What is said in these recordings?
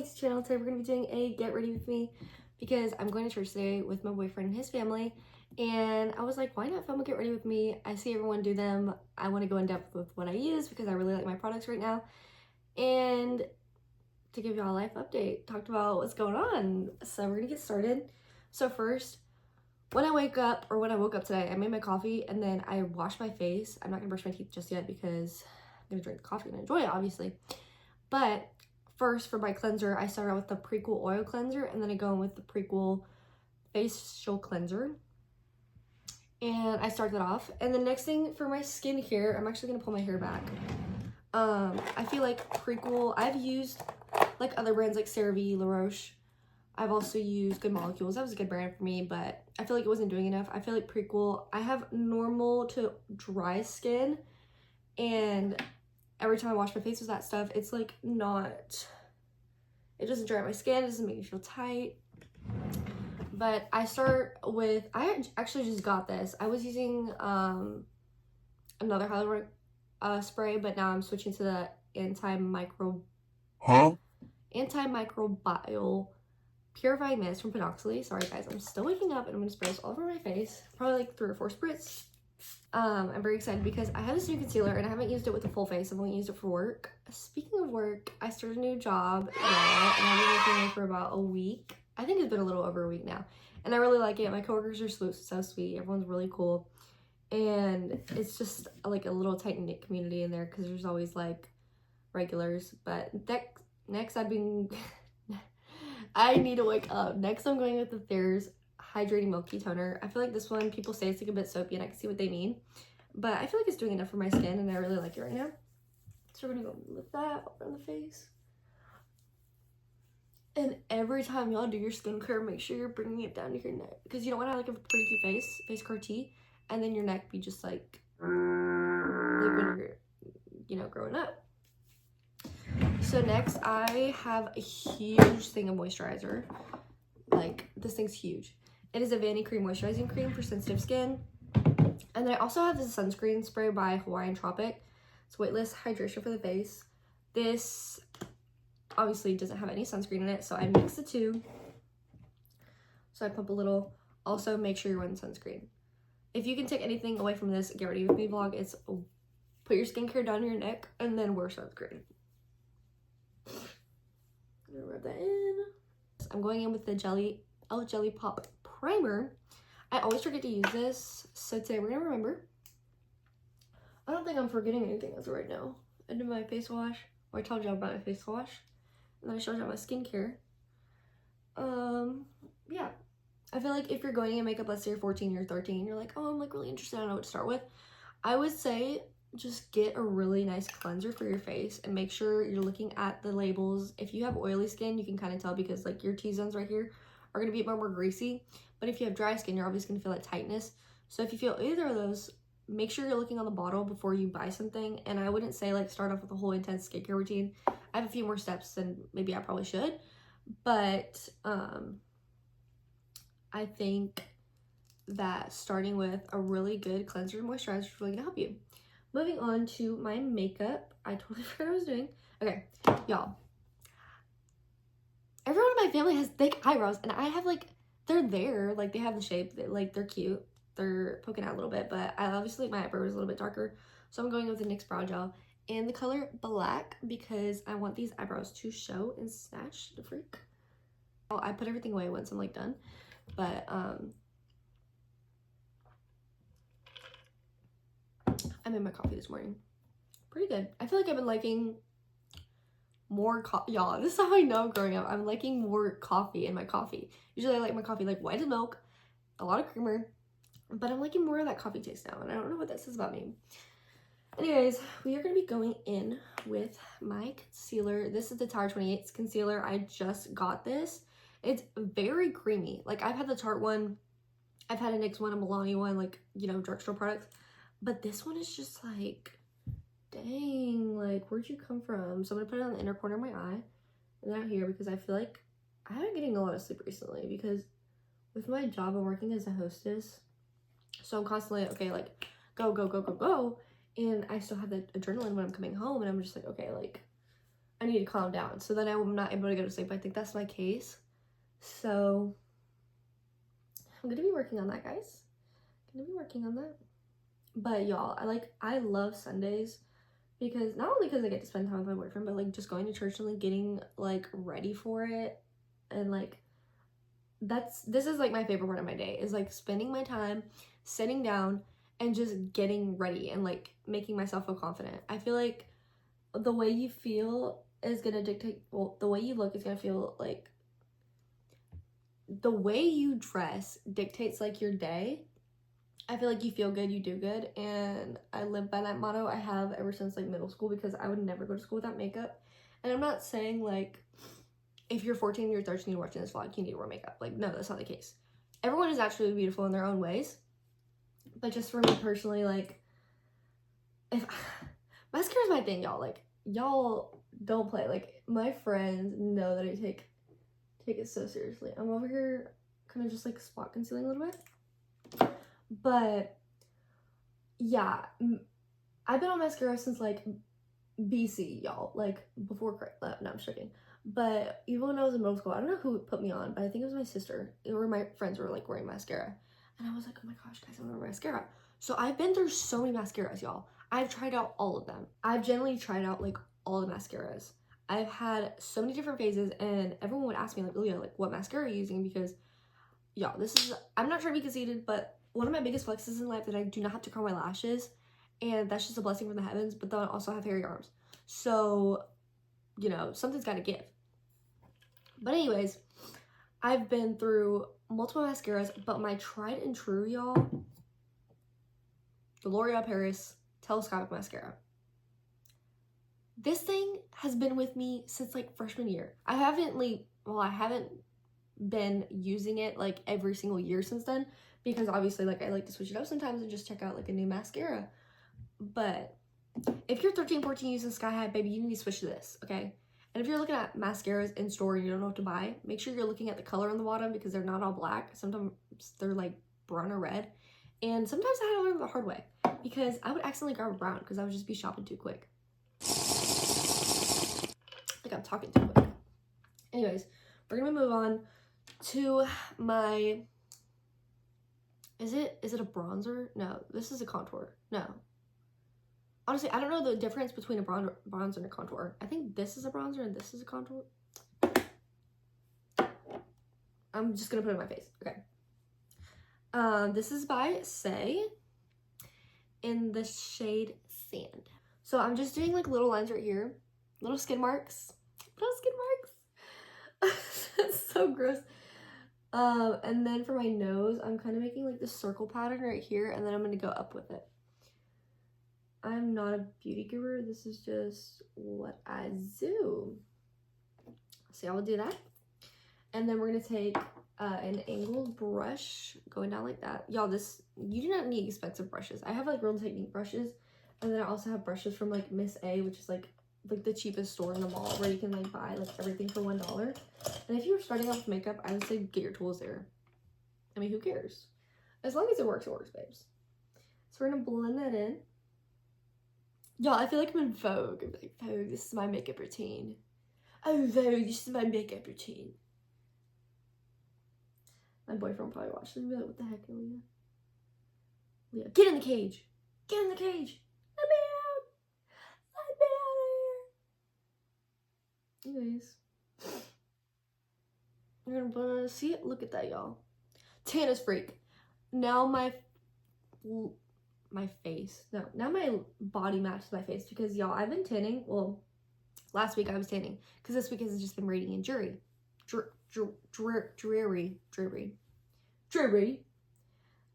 YouTube channel. Today we're going to be doing a get ready with me because I'm going to church today with my boyfriend and his family, and I was like, why not film a get ready with me? I see everyone do them. I want to go in depth with what I use because I really like my products right now, and to give y'all a life update, talked about what's going on. So we're going to get started. So first, when I woke up today, I made my coffee and then I washed my face. I'm not going to brush my teeth just yet because I'm going to drink the coffee and enjoy it, obviously. But first, for my cleanser, I start out with the Prequel Oil Cleanser, and then I go in with the Prequel Facial Cleanser. And I start that off. And the next thing for my skincare, I'm actually going to pull my hair back. I feel like Prequel, I've used like other brands like CeraVe, La Roche. I've also used Good Molecules. That was a good brand for me, but I feel like it wasn't doing enough. I feel like Prequel, I have normal to dry skin, and every time I wash my face with that stuff, it's like not, it doesn't dry out my skin, it doesn't make me feel tight. But I start with, I actually just got this. I was using another hyaluronic spray, but now I'm switching to the antimicrobial purifying mist from Panoxily. Sorry guys, I'm still waking up and I'm gonna spray this all over my face. Probably like 3 or 4 spritz. I'm very excited because I have this new concealer and I haven't used it with the full face. I've only used it for work. Speaking of work, I started a new job now, and I've been working there for about a week. I think it's been a little over a week now, and I really like it. My coworkers are so sweet. Everyone's really cool, and it's just like a little tight-knit community in there because there's always like regulars. But next I've been I need to wake up. Next I'm going with the Thayer's Hydrating Milky Toner. I feel like this one, people say it's like a bit soapy, and I can see what they mean, but I feel like it's doing enough for my skin, and I really like it right now. So we're gonna go with that on the face. And every time y'all do your skincare, make sure you're bringing it down to your neck, because you don't want to have like a pretty cute face carti, and then your neck be just like when you're, you know, growing up. So next I have a huge thing of moisturizer. Like, this thing's huge. It is a Vanity Cream Moisturizing Cream for sensitive skin. And then I also have this sunscreen spray by Hawaiian Tropic. It's weightless hydration for the face. This obviously doesn't have any sunscreen in it, so I mix the two. So I pump a little. Also, make sure you're wearing sunscreen. If you can take anything away from this Get Ready With Me vlog, it's put your skincare down your neck and then wear sunscreen. I'm gonna rub that in. I'm going in with the Elf Jelly Pop Primer. I always forget to use this, so today we're gonna remember. I don't think I'm forgetting anything as of right now. I did my face wash, or I told you about my face wash, and then I showed you my skincare. Yeah. I feel like if you're going in makeup, let's say you're 14, you're 13, you're like, oh, I'm like really interested, I don't know what to start with. I would say just get a really nice cleanser for your face and make sure you're looking at the labels. If you have oily skin, you can kind of tell because like your T-zones right here are going to be a bit more greasy. But if you have dry skin, you're obviously going to feel that tightness. So if you feel either of those, make sure you're looking on the bottle before you buy something. And I wouldn't say like start off with a whole intense skincare routine. I have a few more steps than maybe I probably should. But I think that starting with a really good cleanser and moisturizer is really going to help you. Moving on to my makeup. I totally forgot what I was doing. Okay, y'all. Everyone in my family has thick eyebrows, and I have like, they're there. Like, they have the shape. They're cute. They're poking out a little bit, but I obviously my eyebrow is a little bit darker. So I'm going with the NYX Brow Gel in the color Black because I want these eyebrows to show and snatch the freak. Oh, I put everything away once I'm like done. But, I made my coffee this morning. Pretty good. I feel like I've been liking more coffee. Y'all, this is how I know I'm growing up. I'm liking more coffee in my coffee. Usually I like my coffee like white as milk, a lot of creamer, but I'm liking more of that coffee taste now, and I don't know what that says about me. Anyways, we are going to be going in with my concealer. This is the Tarte 28 concealer. I just got this. It's very creamy. Like, I've had the Tarte one, I've had a NYX one, a Milani one, like, you know, drugstore products. But this one is just like, dang, like, where'd you come from? So I'm gonna put it on the inner corner of my eye and then out here because I feel like I haven't been getting a lot of sleep recently because with my job, I'm working as a hostess. So I'm constantly, okay, like, go. And I still have the adrenaline when I'm coming home, and I'm just like, okay, like, I need to calm down. So then I'm not able to go to sleep. I think that's my case. So I'm gonna be working on that, guys. Gonna be working on that. But y'all, I love Sundays because not only because I get to spend time with my boyfriend, but like just going to church and like getting like ready for it, and like this is like my favorite part of my day, is like spending my time sitting down and just getting ready and like making myself feel confident. I feel like the way you feel is gonna dictate, well, the way you look is gonna feel like, the way you dress dictates like your day. I feel like you feel good, you do good, and I live by that motto. I have ever since like middle school, because I would never go to school without makeup. And I'm not saying like if you're 14, you're 13, you're watching this vlog, you need to wear makeup. Like, no, that's not the case. Everyone is actually beautiful in their own ways. But just for me personally, like, if mascara is my thing, y'all. Like, y'all don't play. Like, my friends know that I take it so seriously. I'm over here kind of just like spot concealing a little bit. But yeah, I've been on mascara since like BC, y'all. Like, before, no, I'm just joking. But even when I was in middle school, I don't know who put me on, but I think it was my sister, or my friends were like wearing mascara. And I was like, oh my gosh, guys, I'm gonna wear mascara. So I've been through so many mascaras, y'all. I've tried out all of them. I've generally tried out like all the mascaras. I've had so many different phases, and everyone would ask me like, Leah, like what mascara are you using? Because y'all, I'm not trying to be conceited, but one of my biggest flexes in life that I do not have to curl my lashes, and that's just a blessing from the heavens. But then I also have hairy arms, so you know, something's got to give. But anyways, I've been through multiple mascaras, but my tried and true, y'all, the L'Oreal Paris Telescopic Mascara. This thing has been with me since like freshman year. I haven't been using it like every single year since then, because obviously like I like to switch it up sometimes and just check out like a new mascara. But if you're 13, 14 using Sky High, baby, you need to switch to this, okay? And if you're looking at mascaras in store and you don't know what to buy, make sure you're looking at the color on the bottom, because they're not all black. Sometimes they're like brown or red. And sometimes I had to learn the hard way, because I would accidentally grab a brown because I would just be shopping too quick. Like I'm talking too quick. Anyways, we're gonna move on to my, is it a bronzer? No, this is a contour. No. Honestly, I don't know the difference between a bronzer and a contour. I think this is a bronzer and this is a contour. I'm just gonna put it in my face. Okay. This is by Saie in the shade Sand. So I'm just doing like little lines right here. Little skid marks. Little skid marks. That's so gross. And then for my nose, I'm kind of making like this circle pattern right here, and then I'm gonna go up with it. I'm not a beauty guru. This is just what I do. So I will do that. And then we're going to take an angled brush going down like that. Y'all, you do not need expensive brushes. I have like Real Technique brushes. And then I also have brushes from like Miss A, which is like the cheapest store in the mall, where you can like buy like everything for $1. And if you were starting off with makeup, I would say get your tools there. I mean, who cares? As long as it works, babes. So we're going to blend that in. Y'all, I feel like I'm in Vogue. I'm like, Vogue, this is my makeup routine. Oh, Vogue, this is my makeup routine. My boyfriend probably watched it and be like, what the heck, Leah? Leah, get in the cage. Get in the cage. Let me out. Let me out of here. Anyways. You're gonna blend it. See it? Look at that, y'all. Tan as freak. Now my face. No, now my body matches my face, because y'all, I've been tanning. Well, last week I was tanning, because this week has just been raining and dreary.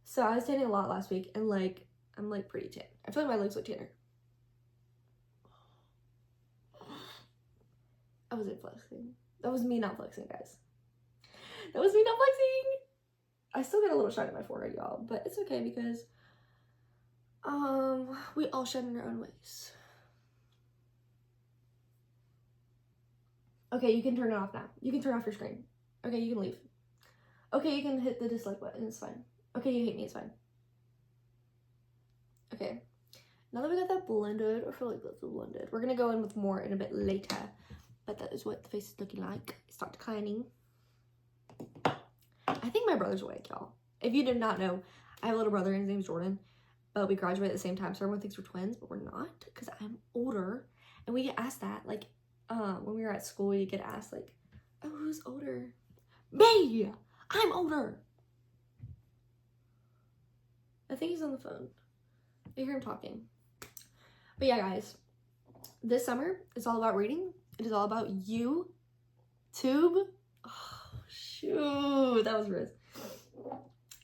So I was tanning a lot last week, and like I'm like pretty tan. I feel like my legs look tanner. I wasn't flexing. That was me not flexing, guys. That was me not flexing. I still got a little shine in my forehead, y'all, but it's okay, because we all shine in our own ways. Okay, you can turn it off now. You can turn off your screen. Okay, you can leave. Okay, you can hit the dislike button. It's fine. Okay, you hate me. It's fine. Okay. Now that we got that blended, I feel like that's blended. We're gonna go in with more in a bit later. but that is what the face is looking like. It's not declining. I think my brother's awake, y'all. If you did not know, I have a little brother and his name's Jordan, but we graduated at the same time, so everyone thinks we're twins, but we're not, because I'm older. And we get asked that, like, when we were at school, we get asked, like, oh, who's older? Me! I'm older! I think he's on the phone. I hear him talking. But yeah, guys, this summer is all about reading. It is all about YouTube. Oh, shoot, that was Riz.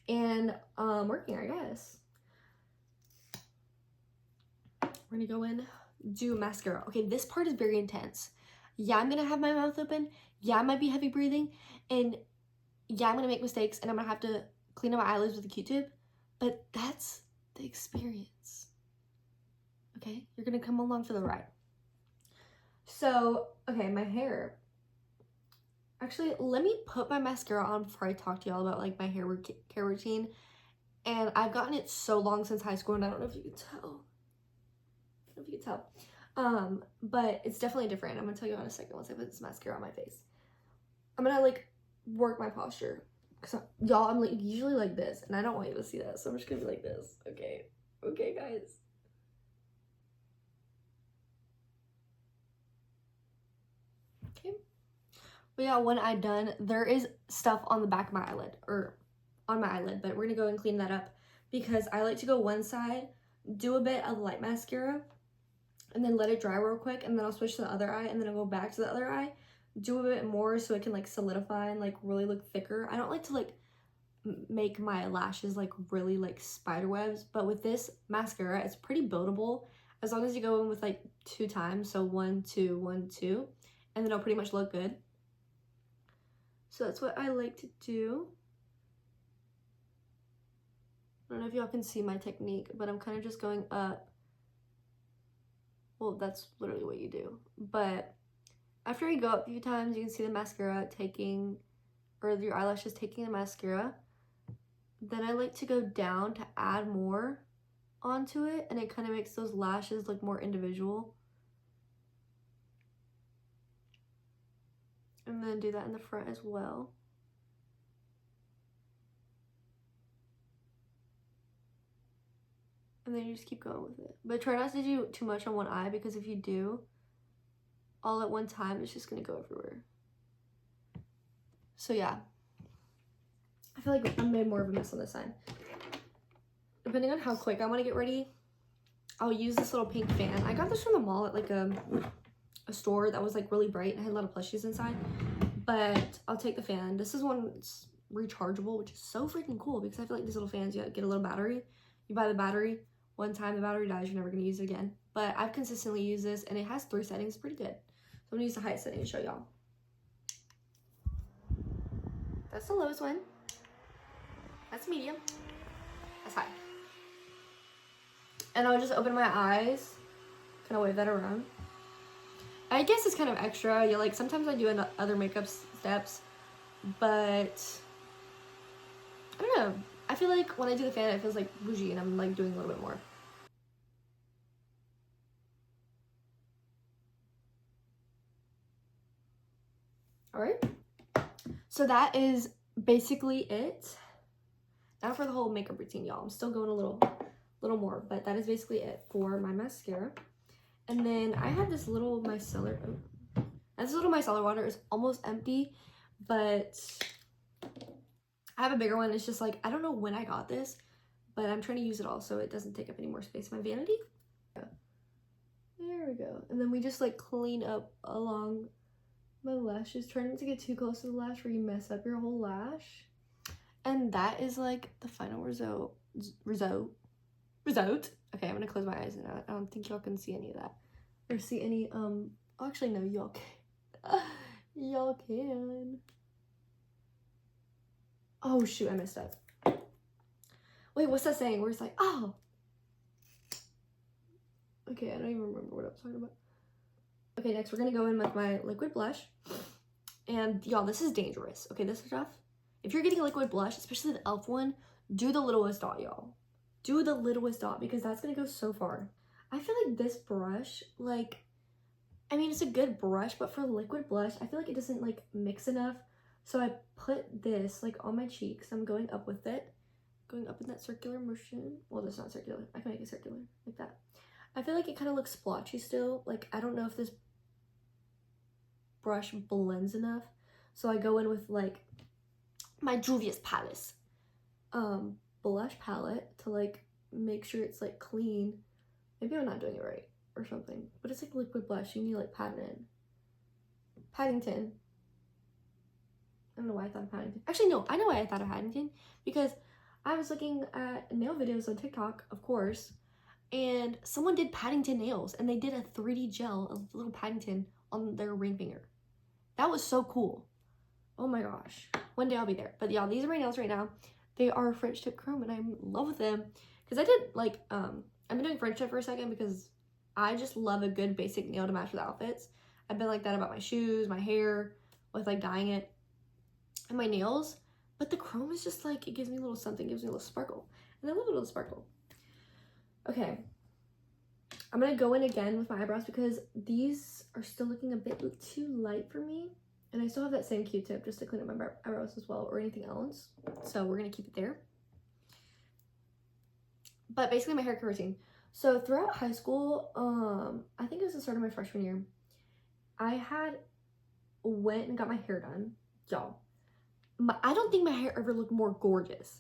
And working, I guess. We're gonna go in, do mascara. Okay, this part is very intense. Yeah, I'm gonna have my mouth open. Yeah, I might be heavy breathing. And yeah, I'm gonna make mistakes and I'm gonna have to clean up my eyelids with a Q-tip. But that's the experience. Okay, you're gonna come along for the ride. So, okay, my hair. Actually, let me put my mascara on before I talk to y'all about like my hair care routine. And I've gotten it so long since high school, and I don't know if you can tell. I don't know if you can tell. But it's definitely different. I'm gonna tell you in a second once I put this mascara on my face. I'm gonna like work my posture. Cause y'all, I'm like usually like this, and I don't want you to see that, so I'm just gonna be like this. Okay, guys. Okay. But yeah, when I'm done, there is stuff on the back of my eyelid, or on my eyelid, but we're gonna go and clean that up because I like to go one side, do a bit of light mascara, and then let it dry real quick, and then I'll switch to the other eye, and then I'll go back to the other eye, do a bit more so it can like solidify and like really look thicker. I don't like to like make my lashes like really like spider webs, but with this mascara, it's pretty buildable as long as you go in with like 2 times, so 1, 2, 1, 2, and then it'll pretty much look good. So that's what I like to do. I don't know if y'all can see my technique, but I'm kind of just going up. Well, that's literally what you do. But after you go up a few times, you can see the mascara taking, or your eyelashes taking the mascara. Then I like to go down to add more onto it, and it kind of makes those lashes look more individual. And then do that in the front as well. And then you just keep going with it. But try not to do too much on one eye, because if you do all at one time, it's just gonna go everywhere. So yeah. I feel like I made more of a mess on this side. Depending on how quick I want to get ready, I'll use this little pink fan. I got this from the mall at like a store that was like really bright and had a lot of plushies inside. But I'll take the fan. This is one that's rechargeable, which is so freaking cool because I feel like these little fans, you get a little battery. You buy the battery, one time the battery dies, you're never gonna use it again. But I've consistently used this and it has 3 settings, pretty good. So I'm gonna use the height setting to show y'all. That's the lowest one. That's medium. That's high. And I'll just open my eyes, kind of wave that around. I guess it's kind of extra. You like sometimes I do other makeup steps, but I don't know. I feel like when I do the fan, it feels like bougie, and I'm like doing a little bit more. All right. So that is basically it. Now for the whole makeup routine, y'all. I'm still going a little more, but that is basically it for my mascara. And then I have this little micellar. This little micellar water is almost empty, but I have a bigger one. It's just like, I don't know when I got this, but I'm trying to use it all so it doesn't take up any more space in my vanity. There we go. And then we just like clean up along my lashes. Try not to get too close to the lash where you mess up your whole lash. And that is like the final result. Okay, I'm gonna close my eyes now. I don't think y'all can see any of that. Or see any, actually no, y'all can. Y'all can. Oh shoot, I messed up. Wait, what's that saying? Where it's like, oh. Okay, I don't even remember what I was talking about. Okay, next we're gonna go in with my liquid blush. And y'all, this is dangerous. Okay, this stuff, if you're getting a liquid blush, especially the e.l.f. one, do the littlest dot, y'all. Do the littlest dot because that's gonna go so far. I feel like this brush, like, I mean, it's a good brush, but for liquid blush, I feel like it doesn't like mix enough. So I put this like on my cheeks. I'm going up with it, going up in that circular motion. Well, that's not circular. I can make it circular like that. I feel like it kind of looks splotchy still. Like, I don't know if this brush blends enough. So I go in with like my Juvia's Palace blush palette to like make sure it's like clean. Maybe I'm not doing it right or something, but it's like liquid blush. You need like Paddington. I don't know why I thought of Paddington. Actually, no, I know why I thought of Paddington, because I was looking at nail videos on TikTok, of course, and someone did Paddington nails, and they did a 3D gel of little Paddington on their ring finger. That was so cool. Oh my gosh. One day I'll be there. But y'all, these are my nails right now. They are French tip chrome, and I'm in love with them. Because I did, like, I've been doing French tip for a second because I just love a good basic nail to match with outfits. I've been like that about my shoes, my hair, with, like, dyeing it, and my nails. But the chrome is just, like, it gives me a little something, gives me a little sparkle. And I love a little sparkle. Okay. I'm going to go in again with my eyebrows because these are still looking a bit too light for me. And I still have that same Q-tip just to clean up my eyebrows as well, or anything else. So we're going to keep it there. But basically my haircut routine. So throughout high school, I think it was the start of my freshman year, I went and got my hair done. Y'all, I don't think my hair ever looked more gorgeous.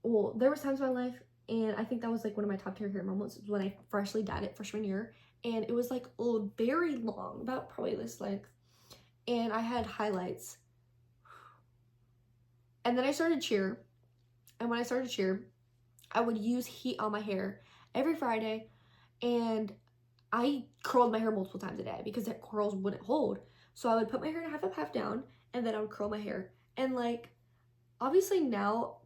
Well, there was times in my life, and I think that was like one of my top tier hair moments when I freshly dyed it freshman year. And it was like very long, about probably this length. And I had highlights. And then I started cheer. And when I started cheer, I would use heat on my hair every Friday. And I curled my hair multiple times a day because the curls wouldn't hold. So I would put my hair in half up, half down, and then I would curl my hair. And like, obviously now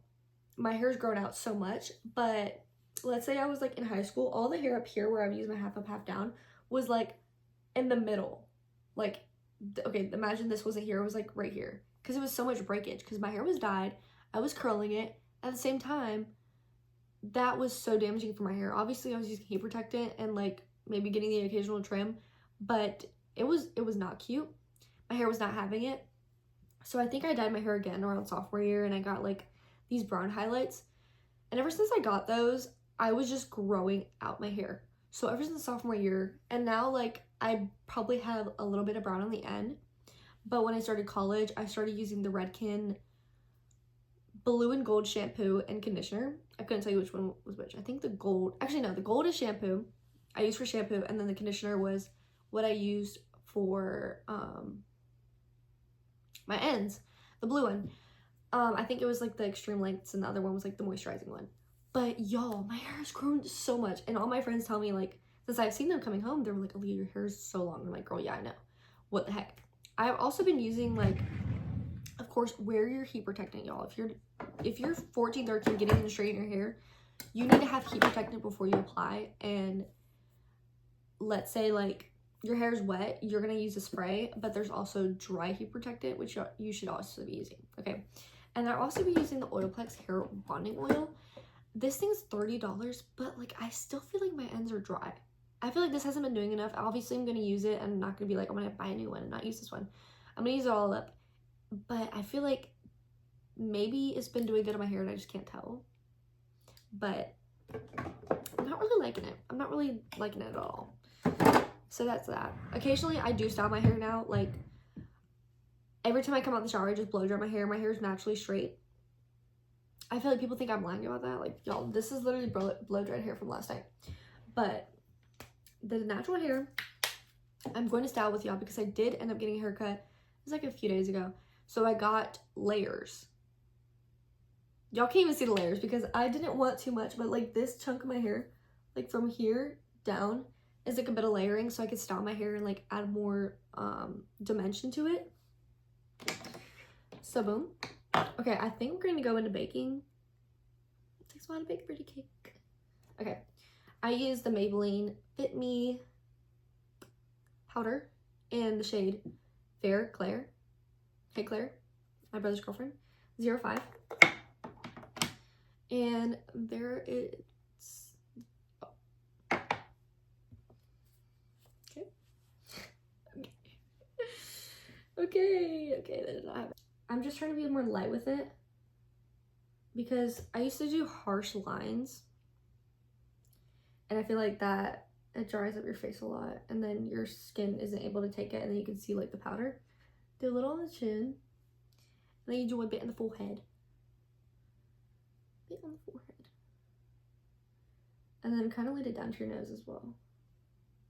my hair's grown out so much, but let's say I was like in high school, all the hair up here where I would use my half up, half down was like in the middle. Like, okay, imagine this wasn't here, it was like right here, because it was so much breakage because my hair was dyed, I was curling it at the same time. That was so damaging for my hair. Obviously I was using heat protectant and like maybe getting the occasional trim, but it was not cute. My hair was not having it. So I think I dyed my hair again around sophomore year, and I got like these brown highlights, and ever since I got those, I was just growing out my hair. So ever since sophomore year, and now like I probably have a little bit of brown on the end, but when I started college, I started using the Redken blue and gold shampoo and conditioner. I couldn't tell you which one was which. I think the gold, actually no, the gold is shampoo I used for shampoo, and then the conditioner was what I used for my ends, the blue one. I think it was like the extreme lengths, and the other one was like the moisturizing one. But y'all, my hair has grown so much, and all my friends tell me, like, since I've seen them coming home, they were like, Aaliyah, your hair is so long. I'm like, girl, yeah, I know. What the heck? I've also been using, like, of course, wear your heat protectant, y'all. If you're 14, 13, getting in to straighten your hair, you need to have heat protectant before you apply. And let's say like your hair is wet, you're gonna use a spray, but there's also dry heat protectant, which you should also be using. Okay, and I'll also be using the Oilplex hair bonding oil. This thing's $30, but like I still feel like my ends are dry. I feel like this hasn't been doing enough. Obviously I'm gonna use it. I'm not gonna be like, I'm gonna buy a new one and not use this one. I'm gonna use it all up, but I feel like maybe it's been doing good on my hair and I just can't tell. But I'm not really liking it. I'm not really liking it at all. So that's that. Occasionally I do style my hair now. Like every time I come out the shower, I just blow dry my hair. My hair is naturally straight. I feel like people think I'm lying about that. Like, y'all, this is literally blow dried hair from last night. But the natural hair, I'm going to style with y'all because I did end up getting a haircut. It was like a few days ago. So I got layers. Y'all can't even see the layers because I didn't want too much, but like this chunk of my hair, like from here down, is like a bit of layering so I could style my hair and like add more dimension to it. So boom. Okay, I think we're gonna go into baking. It takes a while to bake a pretty cake. Okay, I use the Maybelline Fit Me powder in the shade Fair Claire. Hey Claire, my brother's girlfriend, 05. And there it's, okay. Okay, that did not happen. I'm just trying to be more light with it because I used to do harsh lines and I feel like that it dries up your face a lot and then your skin isn't able to take it and then you can see like the powder. Do a little on the chin and then you do a bit in the forehead. Bit on the forehead. And then kind of laid it down to your nose as well.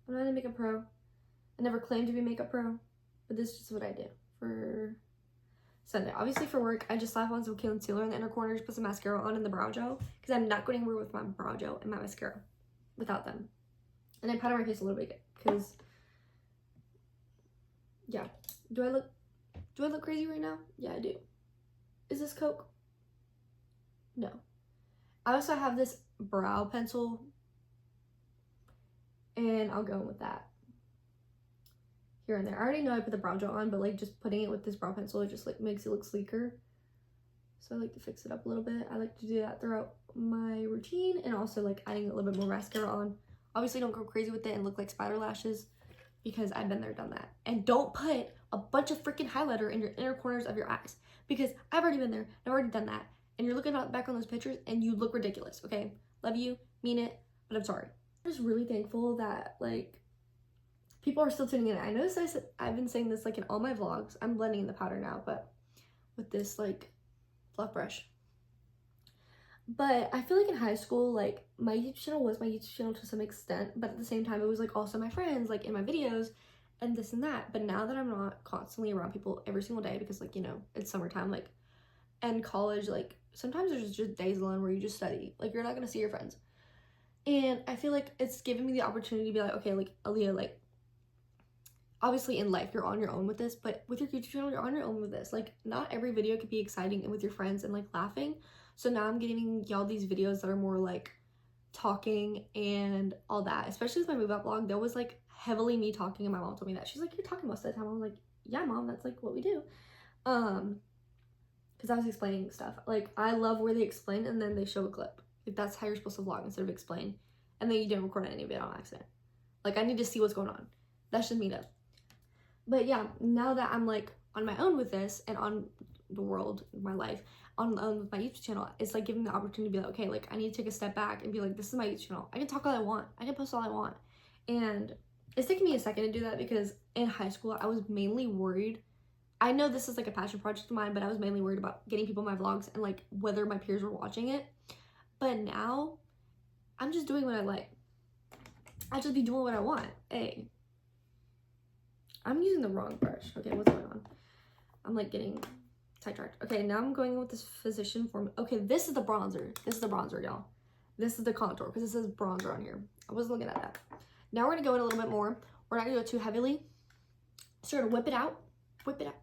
I'm not a makeup pro. I never claimed to be a makeup pro, but this is just what I do for Sunday. Obviously for work, I just slap on some concealer in the inner corners, put some mascara on in the brow gel, because I'm not going anywhere with my brow gel and my mascara without them. And I powder my face a little bit, because, yeah. Do I look crazy right now? Yeah, I do. Is this Coke? No. I also have this brow pencil, and I'll go in with that here and there. I already know I put the brow gel on, but like just putting it with this brow pencil, it just like makes it look sleeker. So I like to fix it up a little bit. I like to do that throughout my routine, and also like adding a little bit more mascara on. Obviously don't go crazy with it and look like spider lashes, because I've been there, done that. And don't put a bunch of freaking highlighter in your inner corners of your eyes, because I've already been there, I've already done that. And you're looking back on those pictures and you look ridiculous, okay? Love you, mean it, but I'm sorry. I'm just really thankful that like people are still tuning in. I noticed I've been saying this like in all my vlogs. I'm blending in the powder now, but with this like fluff brush. But I feel like in high school, like my YouTube channel was my YouTube channel to some extent, but at the same time it was like also my friends, like in my videos and this and that. But now that I'm not constantly around people every single day, because like, you know, it's summertime, like, and college, like sometimes there's just days alone where you just study, like you're not gonna see your friends. And I feel like it's giving me the opportunity to be like, okay, like Aaliyah, like obviously in life you're on your own with this, but with your YouTube channel you're on your own with this. Like not every video could be exciting and with your friends and like laughing. So now I'm giving y'all these videos that are more like talking and all that. Especially with my move out vlog, there was like heavily me talking, and my mom told me that. She's like, you're talking most of the time. I'm like, yeah mom, that's like what we do. Because I was explaining stuff. Like I love where they explain and then they show a clip. Like that's how you're supposed to vlog, instead of explain and then you didn't record any of it on accident. Like I need to see what's going on. That's just me though. But yeah, now that I'm like on my own with this and on the world, my life, on with my YouTube channel, it's like giving me the opportunity to be like, okay, like I need to take a step back and be like, this is my YouTube channel. I can talk all I want. I can post all I want. And it's taken me a second to do that, because in high school, I was mainly worried. I know this is like a passion project of mine, but I was mainly worried about getting people my vlogs and like whether my peers were watching it. But now I'm just doing what I like. I just be doing what I want. Hey, I'm using the wrong brush. Okay, what's going on? I'm like getting sidetracked. Okay, now I'm going in with this Physician Formula. Okay, this is the bronzer. This is the bronzer, y'all. This is the contour, because it says bronzer on here. I wasn't looking at that. Now we're gonna go in a little bit more. We're not gonna go too heavily. So we're gonna whip it out. Whip it out.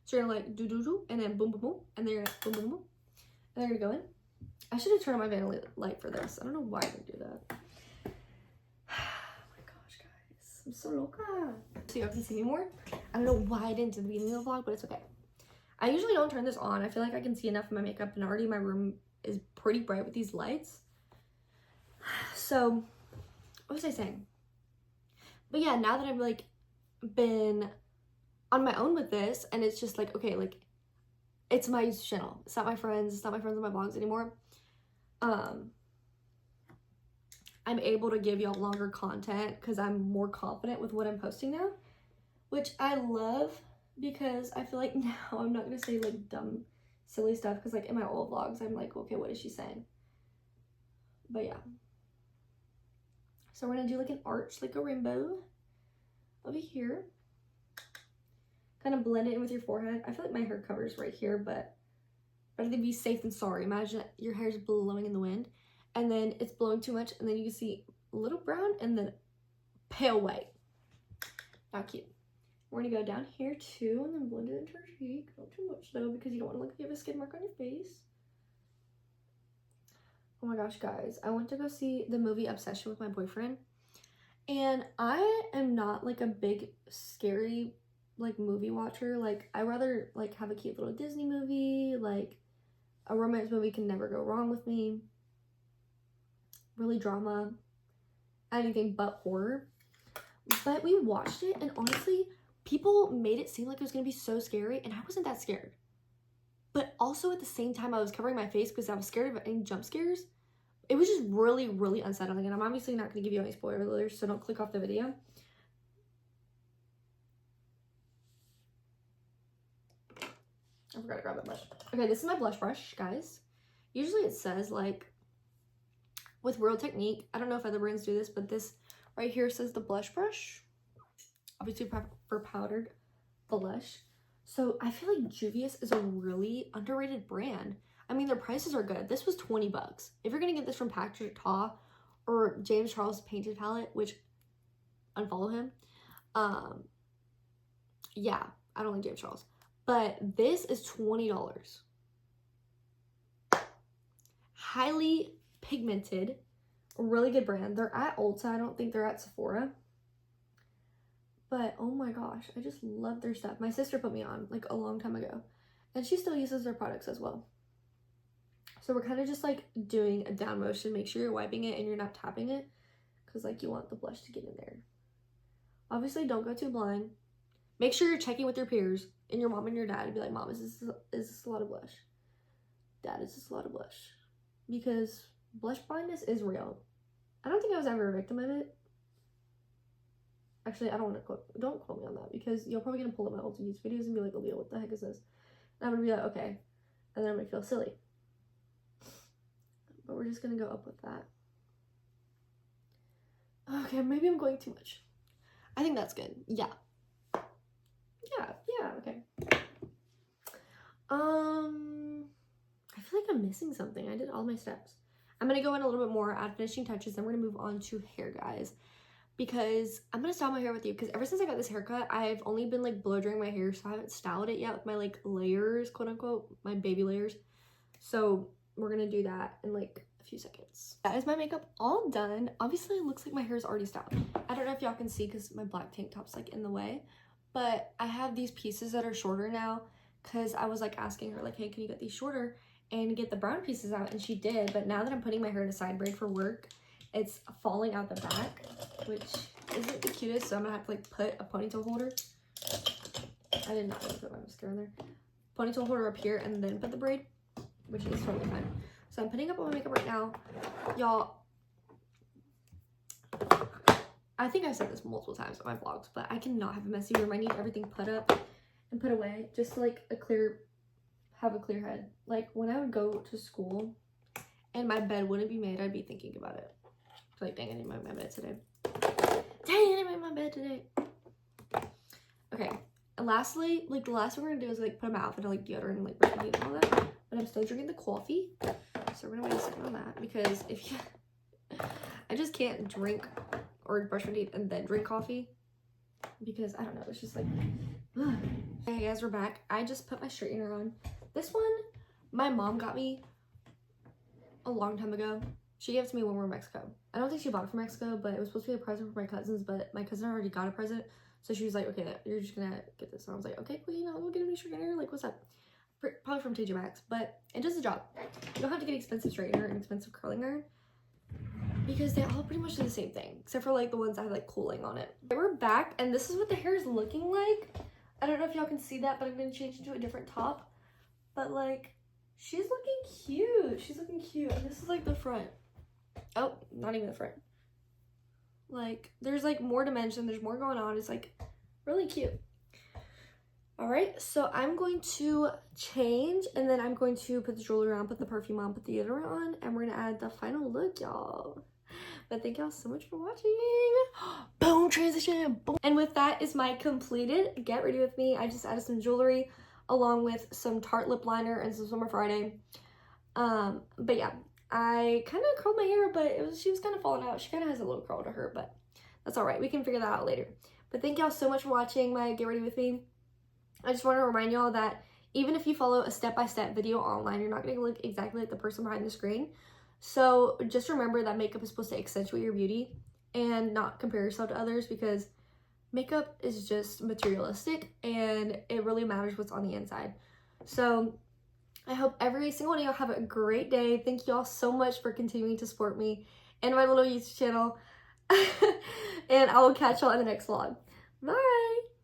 So you're gonna like do, and then boom, boom, boom, and then you're gonna boom, boom, boom, and then you're gonna go in. I should have turned on my vanilla light for this. I don't know why I didn't do that. Oh my gosh, guys, I'm so loca. So y'all can see me more. I don't know why I didn't do the beginning of the vlog, but it's okay. I usually don't turn this on. I feel like I can see enough of my makeup, and already my room is pretty bright with these lights. So, what was I saying? But yeah, now that I've like been on my own with this, and it's just like, okay, like it's my YouTube channel. It's not my friends. It's not my friends on my vlogs anymore. I'm able to give y'all longer content because I'm more confident with what I'm posting now, which I love, because I feel like now I'm not gonna say like dumb, silly stuff, because like in my old vlogs I'm like, okay, what is she saying? But yeah. So we're gonna do like an arch, like a rainbow over here. Kind of blend it in with your forehead. I feel like my hair covers right here, but rather than be safe than sorry. Imagine your hair is blowing in the wind, and then it's blowing too much, and then you can see a little brown and then pale white. Not cute. We're gonna go down here too, and then blend it into your cheek. Not too much though, because you don't want to look like you have a skid mark on your face. Oh my gosh, guys, I went to go see the movie Obsession with my boyfriend, and I am not like a big scary like movie watcher. Like I rather like have a cute little Disney movie. Like a romance movie can never go wrong with me. Really drama, anything but horror. But we watched it, and honestly, people made it seem like it was gonna be so scary, and I wasn't that scared. But also at the same time, I was covering my face because I was scared of any jump scares. It was just really, really unsettling, and I'm obviously not gonna give you any spoilers, so don't click off the video. I forgot to grab that brush. Okay, this is my blush brush, guys. Usually it says, like, with Real Technique, I don't know if other brands do this, but this right here says the blush brush. Obviously for powdered blush. So I feel like Juvia's is a really underrated brand. I mean, their prices are good. This was 20 bucks. If you're gonna get this from Patrick Ta or James Charles Painted Palette, which, unfollow him. Yeah, I don't like James Charles. But this is $20. Highly pigmented, really good brand. They're at Ulta. I don't think they're at Sephora. But oh my gosh, I just love their stuff. My sister put me on like a long time ago, and she still uses their products as well. So we're kind of just like doing a down motion. Make sure you're wiping it and you're not tapping it, because like you want the blush to get in there. Obviously, don't go too blind. Make sure you're checking with your peers and your mom and your dad to be like, Mom, is this a lot of blush? Dad, is this a lot of blush? Because blush blindness is real. I don't think I was ever a victim of it. Actually, I don't quote me on that, because you're probably gonna pull up my old YouTube videos and be like, Aaliyah, what the heck is this? And I'm gonna be like, okay. And then I'm gonna feel silly. But we're just gonna go up with that. Okay, maybe I'm going too much. I think that's good. Yeah, okay. I feel like I'm missing something. I did all my steps. I'm gonna go in a little bit more, add finishing touches, then we're gonna move on to hair, guys. Because I'm gonna style my hair with you, because ever since I got this haircut, I've only been like blow drying my hair, so I haven't styled it yet with my like layers, quote unquote, my baby layers. So we're gonna do that in like a few seconds. That is my makeup all done. Obviously, it looks like my hair is already styled. I don't know if y'all can see because my black tank top's like in the way, but I have these pieces that are shorter now, because I was like asking her like, hey, can you get these shorter and get the brown pieces out? And she did. But now that I'm putting my hair in a side braid for work, it's falling out the back, which isn't the cutest, so I'm gonna have to like put a ponytail holder. I did not want to put my mascara in there. Ponytail holder up here and then put the braid, which is totally fine. So I'm putting up all my makeup right now. Y'all, I think I've said this multiple times on my vlogs, but I cannot have a messy room. I need everything put up and put away, just to like have a clear head. Like when I would go to school and my bed wouldn't be made, I'd be thinking about it. Like, dang, I didn't make my bed today. Dang, I didn't make my bed today. Okay, and lastly, like the last thing we're gonna do is like put my outfit in like deodorant and like brush my teeth and all that. But I'm still drinking the coffee, so we're gonna wait a second on that, because if you, I just can't drink or brush my teeth and then drink coffee, because I don't know, it's just like, ugh. Hey guys, we're back. I just put my straightener on. This one, my mom got me a long time ago. She gave it to me when we were in Mexico. I don't think she bought it from Mexico, but it was supposed to be a present for my cousins, but my cousin already got a present. So she was like, okay, you're just gonna get this. And I was like, okay, well, you know, we'll get a new straightener. Like, what's up? Probably from TJ Maxx, but it does the job. You don't have to get expensive straightener and expensive curling iron, because they all pretty much do the same thing, except for like the ones that have like cooling on it. Okay, we're back, and this is what the hair is looking like. I don't know if y'all can see that, but I'm gonna change it to a different top. But like, she's looking cute. She's looking cute. And this is like the front. Oh, not even the front. Like, there's like more dimension. There's more going on. It's like really cute. All right, so I'm going to change, and then I'm going to put the jewelry on, put the perfume on, put the deodorant on, and we're gonna add the final look, y'all. But thank y'all so much for watching. Boom, transition, boom. And with that is my completed get ready with me. I just added some jewelry along with some Tarte lip liner and some Summer Friday. But yeah, I kind of curled my hair, but she was kind of falling out. She kind of has a little curl to her, but that's all right. We can figure that out later. But thank y'all so much for watching my get ready with me. I just want to remind y'all that even if you follow a step-by-step video online, you're not going to look exactly like the person behind the screen. So just remember that makeup is supposed to accentuate your beauty and not compare yourself to others, because makeup is just materialistic and it really matters what's on the inside. So I hope every single one of y'all have a great day. Thank y'all so much for continuing to support me and my little YouTube channel. And I will catch y'all in the next vlog. Bye!